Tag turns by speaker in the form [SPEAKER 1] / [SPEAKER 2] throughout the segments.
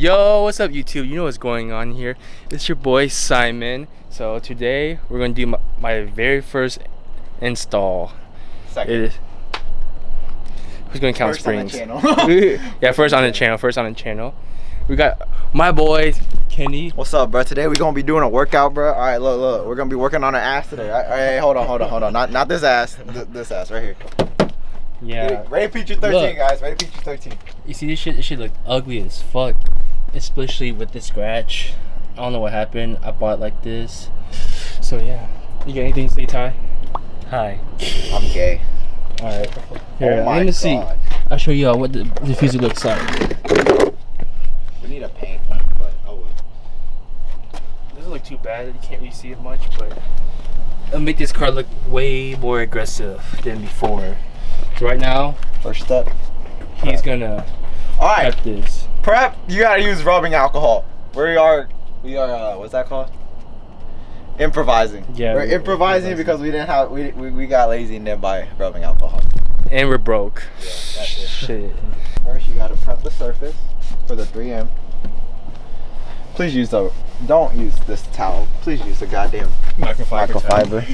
[SPEAKER 1] Yo, what's up YouTube? You know what's going on here. It's your boy Simon. So today we're going to do my very first install.
[SPEAKER 2] Second.
[SPEAKER 1] Who's going to count
[SPEAKER 2] first
[SPEAKER 1] springs?
[SPEAKER 2] On the channel.
[SPEAKER 1] Yeah, first on the channel. We got my boy Kenny.
[SPEAKER 2] What's up, bro? Today we're gonna be doing a workout, bro. All right, look. We're gonna be working on our ass today. All right, hold on. Not this ass. This ass right here.
[SPEAKER 1] Yeah.
[SPEAKER 2] Rated PG-13, guys. Rated PG-13.
[SPEAKER 1] You see this shit? This shit look ugly as fuck, especially with this scratch. I don't know what happened. I bought it like this. So yeah. You got anything to say, Ty? Hi.
[SPEAKER 2] I'm gay.
[SPEAKER 1] All right. Here,
[SPEAKER 2] Oh my
[SPEAKER 1] let me see.
[SPEAKER 2] God.
[SPEAKER 1] I'll show you all what the diffuser looks like.
[SPEAKER 2] We need a paint, but oh well.
[SPEAKER 1] Doesn't look too bad. You can't really see it much, but it'll make this car look way more aggressive than before. So right now,
[SPEAKER 2] First step.
[SPEAKER 1] he's gonna prep this.
[SPEAKER 2] Prep. You gotta use rubbing alcohol. We are. What's that called? Improvising.
[SPEAKER 1] Yeah,
[SPEAKER 2] we're improvising because we didn't have. We got lazy and didn't buy rubbing alcohol.
[SPEAKER 1] And we're broke.
[SPEAKER 2] Yeah, that's it.
[SPEAKER 1] Shit.
[SPEAKER 2] First, you gotta prep the surface for the 3M. Please don't use this towel. Please use the goddamn microfiber.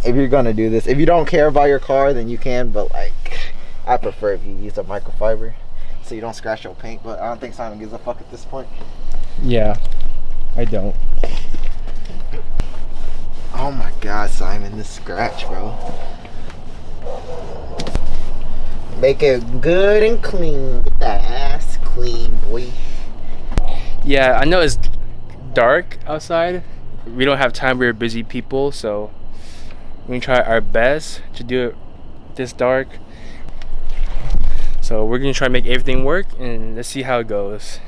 [SPEAKER 2] If you're gonna do this, if you don't care about your car, then you can. But like, I prefer if you use a microfiber, so you don't scratch your paint. But I don't think Simon gives a fuck at this point.
[SPEAKER 1] Yeah, I don't.
[SPEAKER 2] Oh my God, Simon, this scratch, bro. Make it good and clean. Get that ass clean, boy.
[SPEAKER 1] Yeah, I know it's dark outside. We don't have time. We're busy people, so we're gonna try our best to do it this dark. So we're gonna try to make everything work, and let's see how it goes.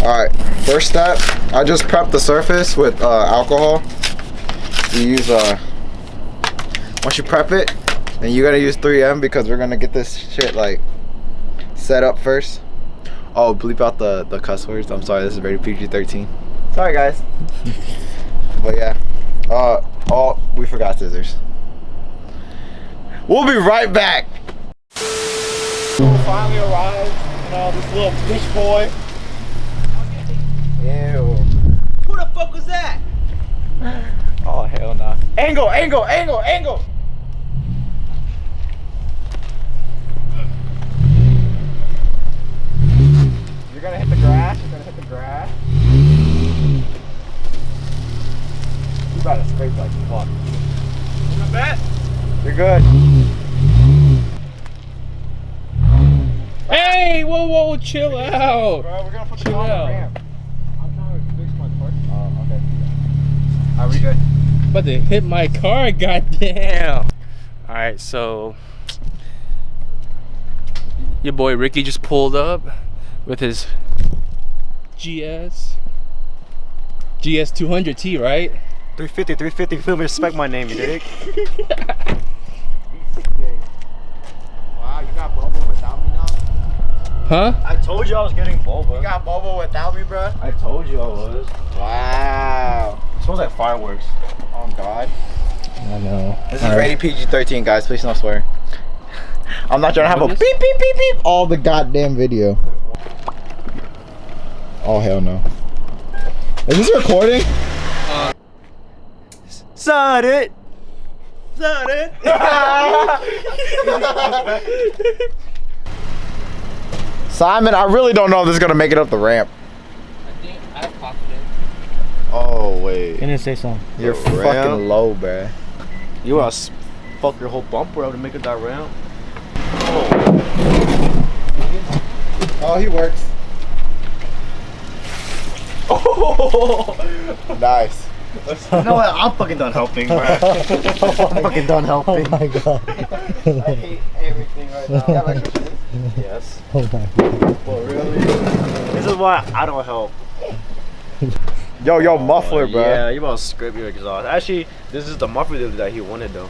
[SPEAKER 2] Alright, first step, I just prepped the surface with alcohol. You use, once you prep it, then you gotta use 3M because we're gonna get this shit like set up first. Oh, bleep out the cuss words. I'm sorry, this is rated PG-13. Sorry guys. But yeah, oh, we forgot scissors. We'll be right back. Finally arrived, this little bitch boy. Ew. Who the fuck was that?
[SPEAKER 1] Oh hell nah.
[SPEAKER 2] Angle. You're gonna hit the grass. You gotta scrape like fuck.
[SPEAKER 1] Not bad.
[SPEAKER 2] You're good.
[SPEAKER 1] Hey, whoa, chill out.
[SPEAKER 2] Bro, we're gonna put the
[SPEAKER 1] Chill
[SPEAKER 2] car on
[SPEAKER 1] out.
[SPEAKER 2] the ramp. I'm trying to fix my part. Oh, okay. Are we good?
[SPEAKER 1] About to hit my car, goddamn. Alright, so your boy Ricky just pulled up with his GS 200T, right?
[SPEAKER 3] 350, feel respect my name, you dig?
[SPEAKER 2] Wow, you got Bobo without me now?
[SPEAKER 1] Huh?
[SPEAKER 3] I told you I was getting Boba.
[SPEAKER 2] You got Bobo without me, bro?
[SPEAKER 3] I told you I was.
[SPEAKER 2] Wow.
[SPEAKER 3] It smells like fireworks.
[SPEAKER 2] Oh, God.
[SPEAKER 1] I know.
[SPEAKER 2] This is rated PG-13, guys. Please don't swear. I'm not trying to have a beep, beep, beep, beep all the goddamn video. Oh, hell no. Is this recording?
[SPEAKER 3] Son it!
[SPEAKER 2] Simon, I really don't know if this is going to make it up the ramp.
[SPEAKER 1] I think I'm confident.
[SPEAKER 2] Oh, wait.
[SPEAKER 3] Didn't say something.
[SPEAKER 2] You're fucking low, bruh.
[SPEAKER 3] You wanna fuck your whole bumper up to make it that round?
[SPEAKER 2] Oh, he works. Oh, nice.
[SPEAKER 3] You know what? I'm fucking done helping, bro. I'm fucking done helping.
[SPEAKER 4] Oh my God.
[SPEAKER 2] I hate everything right now. You have extra shoes?
[SPEAKER 3] Yes.
[SPEAKER 4] Oh my God.
[SPEAKER 2] Oh, really?
[SPEAKER 3] This is why I don't help.
[SPEAKER 2] Yo, muffler, bro.
[SPEAKER 3] Yeah, you about to scrape your exhaust. Actually, this is the muffler that he wanted, though.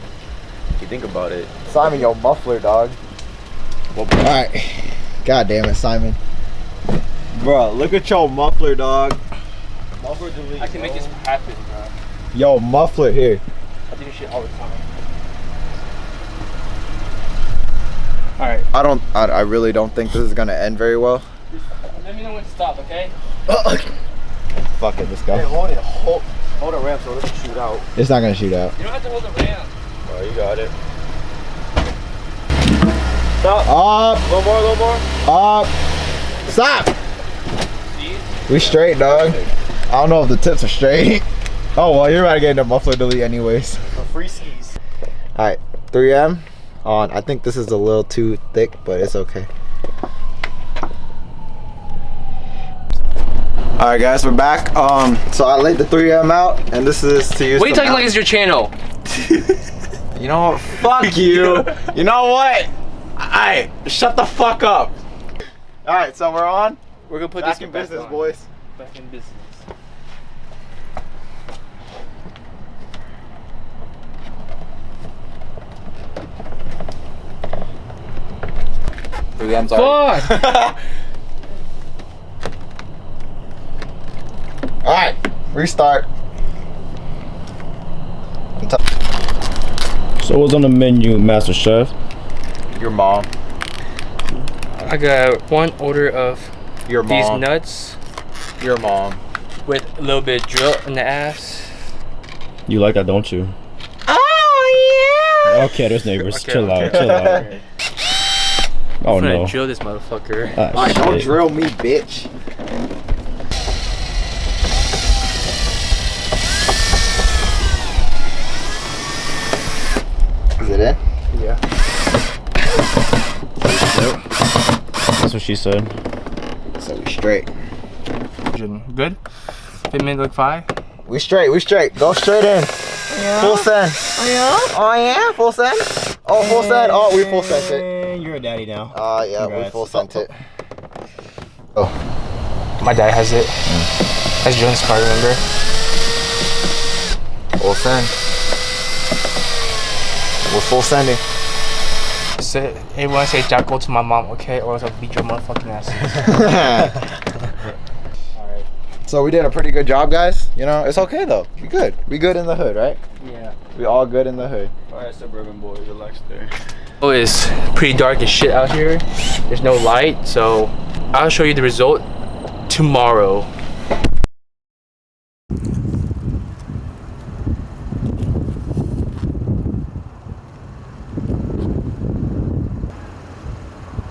[SPEAKER 3] If you think about it.
[SPEAKER 2] Simon, yo, muffler, dog. Alright. God damn it, Simon.
[SPEAKER 3] Bro, look at your muffler, dog.
[SPEAKER 2] Muffler delete.
[SPEAKER 1] I can make this happen, bro.
[SPEAKER 2] Yo, muffler here.
[SPEAKER 1] I do this shit all the time. Alright.
[SPEAKER 2] I really don't think this is gonna end very well.
[SPEAKER 1] Let me know when to stop, okay?
[SPEAKER 2] Fuck it, let's go.
[SPEAKER 3] Hey, hold the ramp so it doesn't shoot out.
[SPEAKER 2] It's not gonna shoot out.
[SPEAKER 1] You don't have to hold the ramp.
[SPEAKER 3] Oh, you got it. Stop.
[SPEAKER 2] Up,
[SPEAKER 3] A little more.
[SPEAKER 2] up, stop.
[SPEAKER 1] See?
[SPEAKER 2] We straight, dog. I don't know if the tips are straight. Oh well, you're about to get the muffler delete anyways.
[SPEAKER 3] For free skis.
[SPEAKER 2] All right, 3M on. I think this is a little too thick, but it's okay. All right, guys, we're back. So I laid the 3M out, and this is to use.
[SPEAKER 1] What are you talking like it's your channel?
[SPEAKER 2] You know what? Fuck you. You know what? Alright, shut the fuck up. Alright, so we're on.
[SPEAKER 1] We're gonna put
[SPEAKER 2] Back
[SPEAKER 1] this
[SPEAKER 2] in
[SPEAKER 1] back
[SPEAKER 2] business,
[SPEAKER 1] on.
[SPEAKER 2] boys.
[SPEAKER 1] Back in business. Fuck!
[SPEAKER 2] Alright, restart.
[SPEAKER 4] So what's on the menu, Master Chef?
[SPEAKER 2] Your mom.
[SPEAKER 1] I got one order of
[SPEAKER 2] Your
[SPEAKER 1] these
[SPEAKER 2] mom.
[SPEAKER 1] nuts
[SPEAKER 2] Your mom.
[SPEAKER 1] with a little bit of drill in the ass.
[SPEAKER 4] You like that, don't you?
[SPEAKER 2] Oh yeah.
[SPEAKER 4] Okay, there's neighbors.
[SPEAKER 1] Okay,
[SPEAKER 4] chill
[SPEAKER 1] okay.
[SPEAKER 4] out, chill out. Oh
[SPEAKER 1] I'm gonna
[SPEAKER 4] no.
[SPEAKER 1] drill this motherfucker.
[SPEAKER 4] Ah,
[SPEAKER 2] Alright, don't
[SPEAKER 4] shit.
[SPEAKER 2] drill me, bitch. Is it in?
[SPEAKER 1] Yeah.
[SPEAKER 4] That's what she said.
[SPEAKER 2] So we straight.
[SPEAKER 1] Good? Fitment look fine?
[SPEAKER 2] We straight, we straight. Go straight in. Yeah. Full send. Oh yeah? Oh yeah? Full send? Oh, full send. Oh, we full sent it.
[SPEAKER 4] You're a daddy now.
[SPEAKER 2] Yeah, we
[SPEAKER 4] Congrats.
[SPEAKER 2] full sent it. Oh.
[SPEAKER 1] My dad has it. That's Jones' car, remember?
[SPEAKER 2] Full send. We're full sending.
[SPEAKER 1] Say, everyone say Jacko to my mom, okay? Or else I'll beat your motherfucking asses. Alright.
[SPEAKER 2] So we did a pretty good job, guys. You know, it's okay though. We good. We good in the hood, right?
[SPEAKER 1] Yeah.
[SPEAKER 2] We all good in the hood.
[SPEAKER 3] Alright, suburban boy, relax there.
[SPEAKER 1] Oh, it's pretty dark as shit out here. There's no light, so I'll show you the result tomorrow.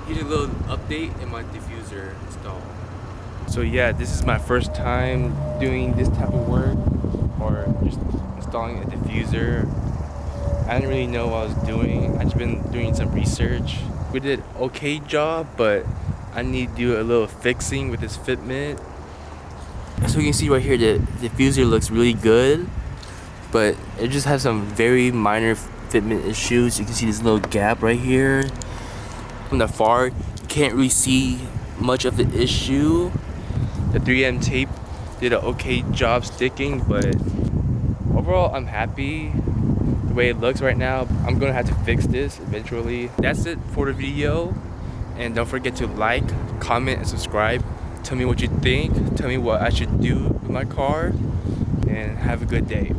[SPEAKER 1] Here's a little update in my diffuser install. So yeah, this is my first time doing this type of work, or just installing a diffuser. I didn't really know what I was doing. I just been doing some research. We did an okay job, but I need to do a little fixing with this fitment. So you can see right here, the diffuser looks really good, but it just has some very minor fitment issues. You can see this little gap right here. From the far, you can't really see much of the issue. The 3M tape did an okay job sticking, but overall I'm happy the way it looks right now. I'm gonna have to fix this eventually. That's it for the video, and don't forget to like, comment, and subscribe. Tell me what you think, tell me what I should do with my car, and have a good day.